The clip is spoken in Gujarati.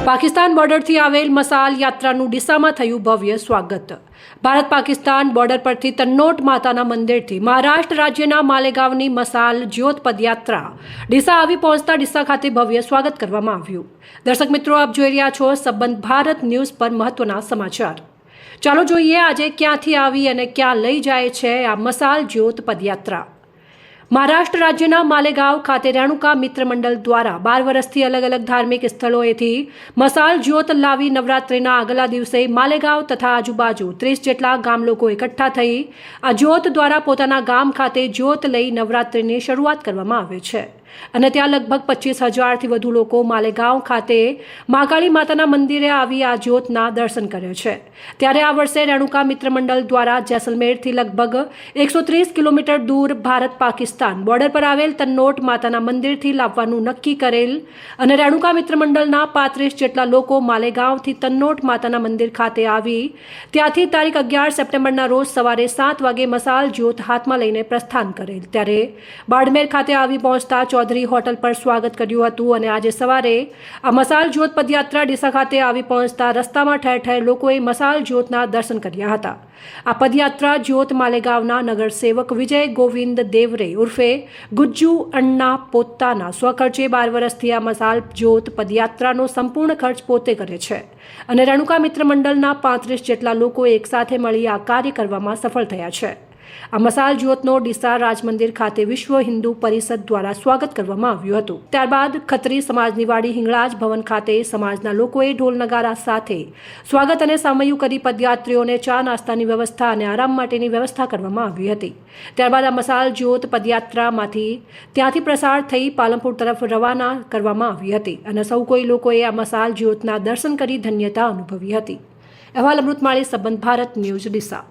પાકિસ્તાન બોર્ડરથી આવેલ મસાલ યાત્રાનું ડીસામાં થયું ભવ્ય સ્વાગત। ભારત પાકિસ્તાન બોર્ડર પરથી તન્નોટ માતાના મંદિરથી મહારાષ્ટ્ર રાજ્યના માલેગાંવની મસાલ જ્યોત પદયાત્રા ડીસા આવી પહોંચતા ડીસા ખાતે ભવ્ય સ્વાગત કરવામાં આવ્યું। દર્શક મિત્રો, આપ જોઈ રહ્યા છો સંબંધ ભારત ન્યૂઝ પર મહત્વના સમાચાર। ચાલો જોઈએ આજે ક્યાંથી આવી અને ક્યાં લઈ જાય છે આ મસાલ જ્યોત પદયાત્રા। મહારાષ્ટ્ર રાજ્યના માલેગાંવ ખાતે રેણુકા મિત્ર મંડળ દ્વારા 12 વર્ષથી અલગ અલગ ધાર્મિક સ્થળોએથી મસાલ જ્યોત લાવી નવરાત્રિના આગલા દિવસે માલેગાંવ તથા આજુબાજુ 30 જેટલા ગામ લોકો એકઠા થઈ આ જ્યોત દ્વારા પોતાના ગામ ખાતે જ્યોત લઈ નવરાત્રિની શરૂઆત કરવામાં આવે છે અને ત્યાં લગભગ 25,000થી વધુ લોકો માલેગાંવ ખાતે મહાકાળી માતાના મંદિરે આવી આ જ્યોતના દર્શન કરે છે। ત્યારે આ વર્ષે રેણુકા મિત્ર મંડળ દ્વારા જેસલમેરથી લગભગ 130 કિલોમીટર દૂર ભારત પાકિસ્તાન બોર્ડર પર આવેલ તન્નોટ માતાના મંદિરથી લાવવાનું નક્કી કરેલ અને રેણુકા મિત્ર મંડળના 35 જેટલા લોકો માલેગાંવથી તન્નોટ માતાના મંદિર ખાતે આવી ત્યાંથી તારીખ 11 સપ્ટેમ્બરના રોજ સવારે 7 વાગે મસાલ જ્યોત હાથમાં લઈને પ્રસ્થાન કરેલ। ત્યારે બાડમેર ખાતે આવી પહોંચતા ચૌધરી હોટલ પર સ્વાગત કર્યું હતું અને આજે સવારે આ મસાલ જ્યોત પદયાત્રા ડીસા ખાતે આવી પહોંચતા રસ્તામાં ઠેર ઠેર લોકોએ મસાલ જ્યોતના દર્શન કર્યા હતા। આ પદયાત્રા જ્યોત માલેગાંવના નગરસેવક વિજય ગોવિંદ દેવરે ઉર્ફે ગુજ્જુ અન્ના પોતાના સ્વખર્ચે 12 વર્ષથી આ મસાલ જ્યોત પદયાત્રાનો સંપૂર્ણ ખર્ચ પોતે કરે છે અને રેણુકા મિત્ર મંડળના 35 જેટલા લોકો એકસાથે મળી આ કાર્ય કરવામાં સફળ થયા છે। આ મસાલ જ્યોતનો ડીસા રાજમંદિર ખાતે વિશ્વ હિન્દુ પરિષદ દ્વારા સ્વાગત કરવામાં આવ્યું હતું। ત્યારબાદ ખત્રી સમાજની વાડી હિંગળાજ ભવન ખાતે સમાજના લોકોએ ઢોલ નગારા સાથે સ્વાગત અને સામૈયું કરી પદયાત્રીઓને ચા નાસ્તાની વ્યવસ્થા અને આરામ માટેની વ્યવસ્થા કરવામાં આવી હતી। ત્યારબાદ આ મસાલ જ્યોત પદયાત્રામાંથી ત્યાંથી પ્રસાર થઈ પાલનપુર તરફ રવાના કરવામાં આવી હતી અને સૌ કોઈ લોકોએ આ મસાલ જ્યોતના દર્શન કરી ધન્યતા અનુભવી હતી। અહેવાલ અમૃતમાળી, સંબંધ ભારત ન્યૂઝ, ડીસા।